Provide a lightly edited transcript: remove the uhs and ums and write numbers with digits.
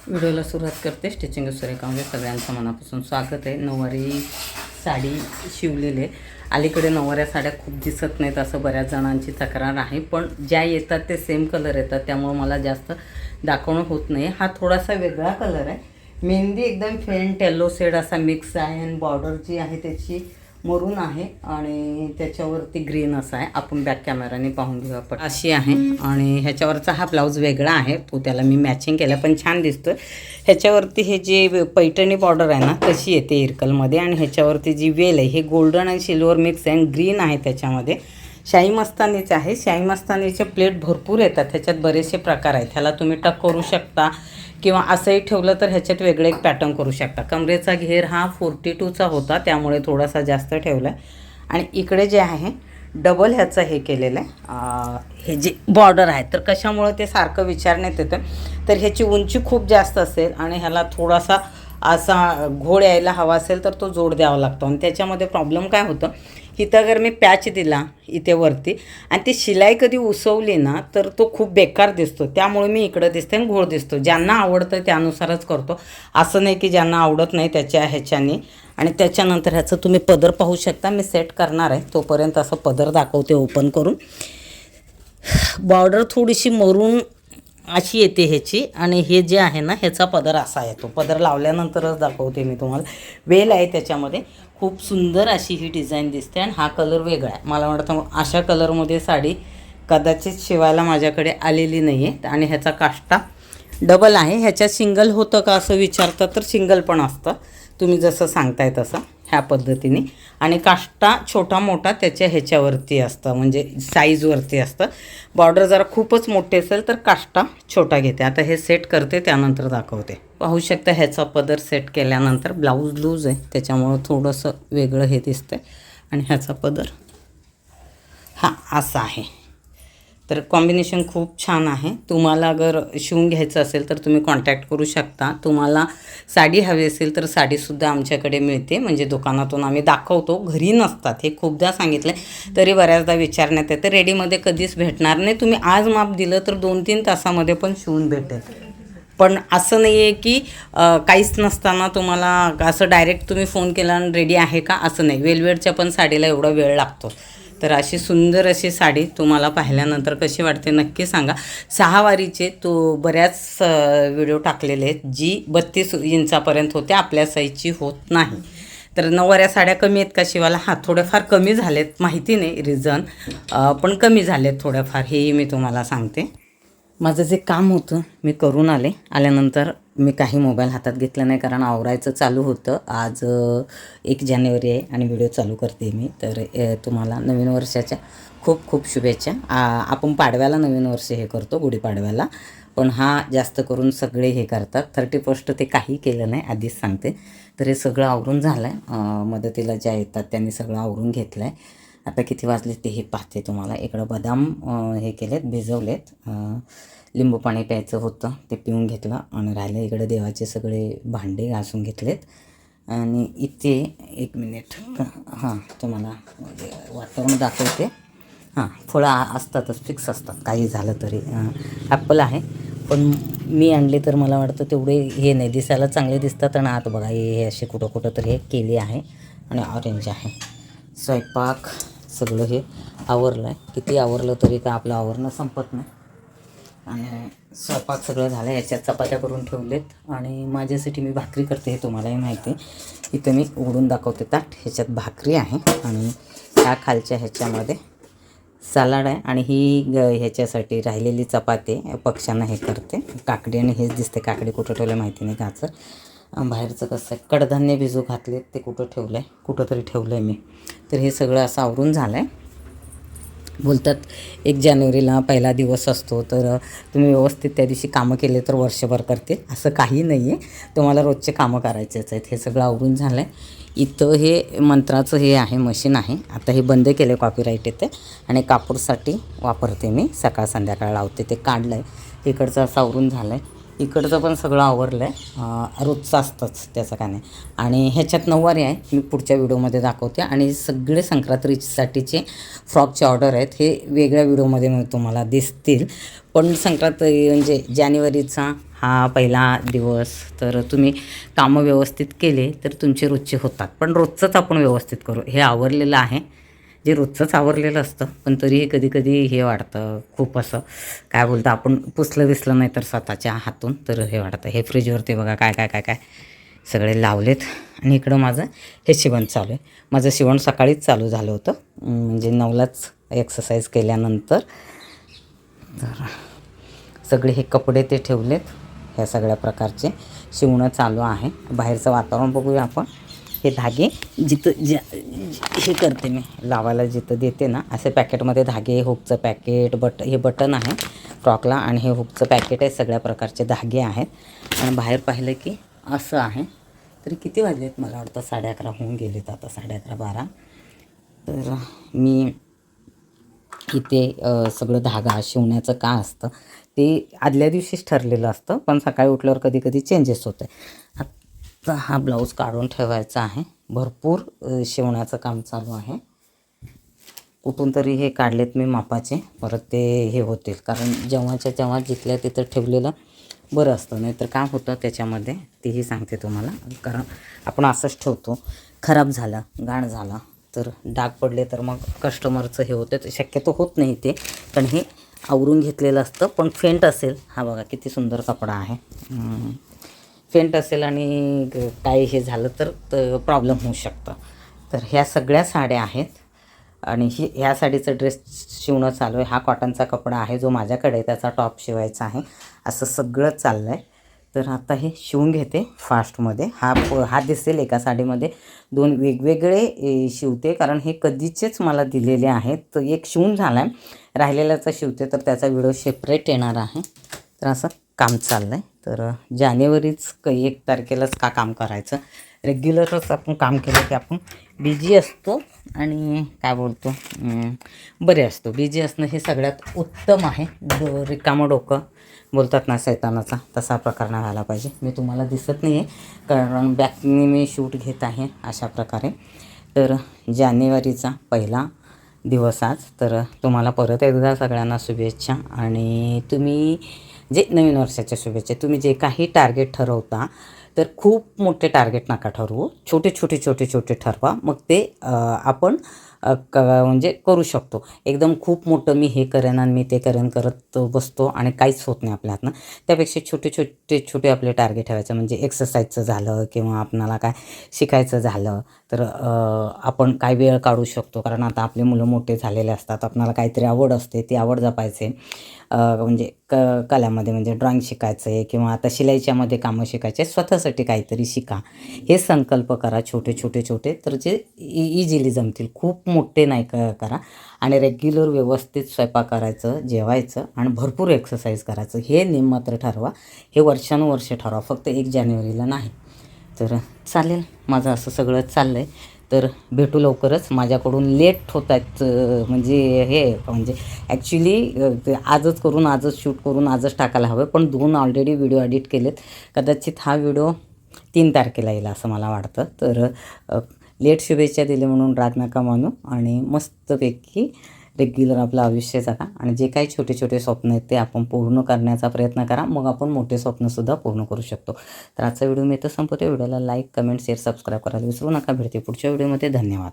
व्हिडिओला सुरुवात करते. स्टिचिंग सुरेखामध्ये सगळ्यांचं मनापासून स्वागत आहे. नऊवारी साडी शिवलेले. अलीकडे नऊवाऱ्या साड्या खूप दिसत नाहीत असं बऱ्याच जणांची तक्रार आहे, पण ज्या येतात ते सेम कलर येतात, त्यामुळे मला जास्त दाखवणं होत नाही. हा थोडासा वेगळा कलर आहे. मेहंदी एकदम फेंट येलो शेड असा मिक्स आहे आणि बॉर्डर जी आहे त्याची मरून आहे आणि त्याच्यावरती ग्रीन असा आहे. आपण बॅक कॅमेराने पाहून घेऊ आपण. अशी आहे आणि ह्याच्यावरचा हा ब्लाऊज वेगळा आहे, तो त्याला मी मॅचिंग केला पण छान दिसतो. ह्याच्यावरती हे जे पैठणी बॉर्डर आहे ना तशी येते इरकलमध्ये आणि ह्याच्यावरती जी वेल आहे हे गोल्डन आणि सिल्वर मिक्स आहे आणि ग्रीन आहे. त्याच्यामध्ये शाही मस्तानीचं आहे. शाही मस्तानीचे प्लेट भरपूर येतात, ह्याच्यात बरेचसे प्रकार आहेत. ह्याला तुम्ही टक करू शकता किंवा असंही ठेवलं तर ह्याच्यात वेगळं एक पॅटर्न करू शकता. कमरेचा घेर हा 42चा होता, त्यामुळे थोडासा जास्त ठेवला आहे. आणि इकडे जे आहे डबल ह्याचं हे केलेलं आहे. हे जे बॉर्डर आहे तर कशामुळे ते सारखं विचारण्यात येतं, तर ह्याची उंची खूप जास्त असेल आणि ह्याला थोडासा असा घोळ यायला हवा असेल तर तो जोड द्यावा लागतो. आणि त्याच्यामध्ये प्रॉब्लेम काय होतं, इथं अगर मी पॅच दिला इथे वरती आणि ती शिलाई कधी उसवली ना तर तो खूप बेकार दिसतो. त्यामुळे मी इकडं दिसते आणि घोळ दिसतो. ज्यांना आवडतं त्यानुसारच करतो, असं नाही की ज्यांना आवडत नाही त्याच्या ह्याच्याने. आणि त्याच्यानंतर ह्याचं तुम्ही पदर पाहू शकता. मी सेट करणार आहे तोपर्यंत असं पदर दाखवते ओपन करून. बॉर्डर थोडीशी मरून अशी येते ह्याची आणि हे जे आहे ना ह्याचा पदर असा येतो. पदर लावल्यानंतरच दाखवते मी तुम्हाला. वेल आहे त्याच्यामध्ये, खूप सुंदर अशी ही डिझाईन दिसते आणि हा कलर वेगळा आहे. मला वाटतं अशा कलरमध्ये साडी कदाचित शिवायला माझ्याकडे आलेली नाही आहे. आणि ह्याचा काष्टा डबल आहे. ह्याच्यात सिंगल होतं का असं विचारतं तर सिंगल पण असतं, तुम्ही जसं सांगताय तसं ह्या पद्धतीने. आणि काष्टा छोटा मोठा त्याच्या ह्याच्यावरती असतं, म्हणजे साईजवरती असतं. बॉर्डर जरा खूपच मोठे असेल तर काष्टा छोटा घेते. आता हे सेट करते त्यानंतर दाखवते. पाहू शकता ह्याचा पदर सेट केल्यानंतर ब्लाऊज लूज आहे त्याच्यामुळं थोडंसं वेगळं हे दिसतं. आणि ह्याचा पदर हा असा आहे. तर कॉम्बिनेशन खूप छान आहे. तुम्हाला अगर शिवून घ्यायचं असेल तर तुम्ही कॉन्टॅक्ट करू शकता. तुम्हाला साडी हवी असेल तर साडीसुद्धा आमच्याकडे मिळते, म्हणजे दुकानातून आम्ही दाखवतो, घरी नसतात. हे खूपदा सांगितलं तरी बऱ्याचदा विचारण्यात येतं. रेडीमध्ये कधीच भेटणार नाही. तुम्ही आज माप दिलं तर 2-3 तासामध्ये पण शिवून भेटेल. पण असं नाही आहे की काहीच नसताना तुम्हाला असं डायरेक्ट तुम्ही फोन केला आणि रेडी आहे का असं नाही. वेलवेटच्या पण साडीला एवढा वेळ लागतो. तर अशी सुंदर अशी साडी तुम्हाला पाहिल्यानंतर कशी वाटते नक्की सांगा. 6 वारीचे तो बऱ्याच व्हिडिओ टाकलेले आहेत, जी 32 इंचापर्यंत होते, आपल्या साईजची होत नाही. तर नऊवाऱ्या साड्या कमी आहेत का शिवायला? हां, थोड्याफार कमी झालेत, माहिती नाही रिझन, पण कमी झालेत थोड्याफार, हेही मी तुम्हाला सांगते. माझं जे काम होतं मी करून आल्यानंतर मी काही मोबाईल हातात घेतला नाही, कारण आवरायचं चालू होतं. आज 1 जानेवारी आहे आणि व्हिडिओ चालू करते मी. तर तुम्हाला नवीन वर्षाच्या खूप खूप शुभेच्छा. आपण पाडव्याला नवीन वर्ष हे करतो, गुढीपाडव्याला, पण हा जास्त करून सगळे हे करतात. 31st ते काही केलं नाही, आधीच सांगते. तर हे सगळं आवरून झालं आहे. मदतीला ज्या येतात त्यांनी सगळं आवरून घेतलं आहे. आता किती वाजले ते हे पाहते तुम्हाला. इकडं बदाम हे केलेत, भिजवलेत. लिंबू पाणी प्यायचं होतं ते पिऊन घेतलं आणि राहिलं. इकडे देवाचे सगळे भांडे घासून घेतलेत. आणि इथे 1 मिनिट, हां, तुम्हाला वातावरण दाखवते. हां, फळं असतातच, फिक्स असतात काही झालं तरी. ॲपल आहे पण मी आणले तर मला वाटतं तेवढे हे नाही, दिसायला चांगले दिसतात. आणि आत बघा हे असे कुठं कुठं तर हे केले आहे. आणि ऑरेंज आहे. स्वयंपाक सगळं हे आवरलं आहे. किती आवरलं तरी का आपलं आवरणं संपत नाही. आणि स्वयंपाक सगळं झालं. ह्याच्यात चपात्या करून ठेवलेत आणि माझ्यासाठी मी भाकरी करते, हे तुम्हालाही माहिती आहे. इथं मी उघडून दाखवते ताट. ह्याच्यात भाकरी आहे आणि ह्या खालच्या ह्याच्यामध्ये सलाड आहे. आणि ही ह्याच्यासाठी राहिलेली चपाती पक्ष्यांना हे करते. काकडी आणि हेच दिसते, काकडी कुठं ठेवलं माहिती नाही. गाजर बाहेरचं कसं आहे, कडधान्य भिजू घातलेत, ते कुठं ठेवलं आहे, कुठं तरी ठेवलं आहे मी. तर हे सगळं असं आवरून झालं आहे. बोलतात 1 जानेवारीला पहिला दिवस असतो, तर तुम्ही व्यवस्थित त्या दिवशी कामं केले तर वर्षभर करते, असं काही नाही आहे. तुम्हाला रोजचे कामं करायचेच आहेत. हे सगळं आवरून झालं आहे. इथं हे मंत्राचं हे आहे, मशीन आहे. आता हे बंद केलं, कॉपीराईट येते. आणि कापूरसाठी वापरते मी, सकाळ संध्याकाळ लावते. ते काढलं आहे. इकडचं असं आवरून झालं आहे. इकडचं पण सगळं आवरलं आहे, रोजचं असतंच त्याचं काय नाही. आणि ह्याच्यात नऊवारी आहे, मी पुढच्या व्हिडिओमध्ये दाखवते. आणि सगळे संक्रांतीसाठीचे फ्रॉकचे ऑर्डर आहेत, हे वेगळ्या व्हिडिओमध्ये मग तुम्हाला दिसतील. पण संक्रांत म्हणजे जानेवारीचा हा पहिला दिवस, तर तुम्ही कामं व्यवस्थित केले तर तुमचे रोजचे होतात. पण रोजचंच आपण व्यवस्थित करू. हे आवरलेलं आहे, जे रोजचंच आवरलेलं असतं, पण तरीही कधी कधी हे वाटतं खूप असं काय बोलतं आपण पुसलं विसलं नाही तर स्वतःच्या हातून, तर हे वाटतं. हे फ्रीजवरती बघा काय काय काय काय सगळे लावलेत. आणि इकडं माझं हे शिवण चालू आहे. माझं शिवण सकाळीच चालू झालं होतं, म्हणजे 9लाच एक्सरसाइज केल्यानंतर. तर सगळे हे कपडे ते ठेवलेत, ह्या सगळ्या प्रकारचे शिवणं चालू आहे. बाहेरचं वातावरण बघूया आपण. हे धागे जिथं हे करते मी लावायला जिथं देते ना, असे पॅकेटमध्ये धागे, हुकचं पॅकेट, हे बटन आहे फ्रॉकला, आणि हे हुकचं पॅकेट आहे. सगळ्या प्रकारचे धागे आहेत. आणि बाहेर पाहिलं की असं आहे. तरी किती वाजलेत मला वाटतं 11:30 होऊन गेलेत आता, 11:30 12. तर मी इथे सगळं धागा शिवण्याचं का असतं ते आदल्या दिवशीच ठरलेलं असतं, पण सकाळी उठल्यावर कधी कधी चेंजेस होते. आता हा ब्लाऊज काढून ठेवायचा आहे. भरपूर शिवण्याचं काम चालू आहे. कुठून तरी हे काढलेत मी मापाचे, परत ते हे होतील, कारण जेव्हाच्या तेव्हा जिथल्या तिथं ठेवलेलं बरं असतं. नाही तर काय होतं त्याच्यामध्ये तेही सांगते तुम्हाला. कारण आपण असंच ठेवतो, खराब झाला, घाण झाला तर डाग पडले तर मग कस्टमरचं हे होतं. शक्यतो होत नाही ते, पण हे आवरून घेतलेलं असतं. पण फेंट असेल, हा बघा किती सुंदर कपडा आहे, फेंट असेल आणि काही हे झालं तर प्रॉब्लेम होऊ शकतं. तर ह्या सगळ्या साड्या आहेत. आणि ह्या साडीचं ड्रेस शिवणं चालू आहे. हा कॉटनचा कपडा आहे जो माझ्याकडे आहे, त्याचा टॉप शिवायचा आहे. असं सगळं चाललं आहे. तर आता हे शिवून घेते फास्टमध्ये. हा दिसेल एका साडीमध्ये 2 वेगवेगळे शिवते, कारण हे कधीचेच मला दिलेले आहेत. तर एक शिवून झाला आहे, राहिलेल्याचा शिवते, तर त्याचा व्हिडिओ सेपरेट येणार आहे. तर असं काम चाललं आहे. तर जानेवारीच 1 तारखेलाच का काम करायचं, रेग्युलरच आपण काम केलं की आपण बिझी असतो आणि काय बोलतो बरे असतो. बिझी असणं हे सगळ्यात उत्तम आहे. रिकामं डोकं बोलतात ना सैतानाचा, तसा प्रकार नाही व्हायला पाहिजे. मी तुम्हाला दिसत नाही आहे कारण बॅकने मी शूट घेत आहे अशा प्रकारे. तर जानेवारीचा पहिला दिवस आज. तर तुम्हाला परत एकदा सगळ्यांना शुभेच्छा. आणि तुम्ही जे नवीन वर्षाच्या शुभेच्छा. तुम्ही जे काही टार्गेट ठरवता तर खूप मोठे टार्गेट नका ठरवू, छोटे छोटे छोटे छोटे ठरवा. मग ते आपण म्हणजे करू शकतो. एकदम खूप मोठं मी हे करेन आणि मी ते करेन करत बसतो आणि काहीच होत नाही आपल्या हातनं. त्यापेक्षा छोटे छोटे छोटे आपले टार्गेट ठेवायचं. म्हणजे एक्सरसाइजचं झालं किंवा आपणाला काय शिकायचं झालं तर आपण काय वेळ काढू शकतो. कारण आता आपले मुलं मोठे झालेले असतात, आपणाला काहीतरी आवड असते, ती आवड जपायचे. म्हणजे कलामध्ये म्हणजे ड्रॉइंग शिकायचं आहे किंवा आता शिलाईच्यामध्ये कामं शिकायचे, स्वतःसाठी काहीतरी शिका. हे संकल्प करा छोटे छोटे छोटे, तर जे इझिली जमतील. खूप मोठे नाही करा. आणि रेग्युलर व्यवस्थित स्वयंपाक करायचं, जेवायचं आणि भरपूर एक्सरसाइज करायचं. हे नेम मात्र ठरवा. हे वर्षानुवर्ष ठरवा, फक्त 1 जानेवारीला नाही. तर चालेल, माझं असं सगळं चाललं आहे. तर भेटू लवकरच. माझ्याकडून लेट होत आहेत, म्हणजे ॲक्च्युली आजच करून आजच शूट करून आजच टाकायला हवं, पण 2 ऑलरेडी व्हिडिओ एडिट केलेत. कदाचित हा व्हिडिओ 3 तारखेला येईल असं मला वाटतं. तर लेट शुभेच्छा दिले म्हणून राग नका मानू आणि मस्तपैकी रेग्युलर आपलं आयुष्य जगा. आणि जे काही छोटे छोटे स्वप्न आहेत ते आपण पूर्ण करण्याचा प्रयत्न करा, मग आपण मोठे स्वप्नसुद्धा पूर्ण करू शकतो. तर आजचा व्हिडिओ मी इथं संपवते. व्हिडिओला लाईक, कमेंट, शेअर, सबस्क्राईब करायला विसरू नका. भेटते पुढच्या व्हिडिओमध्ये. धन्यवाद.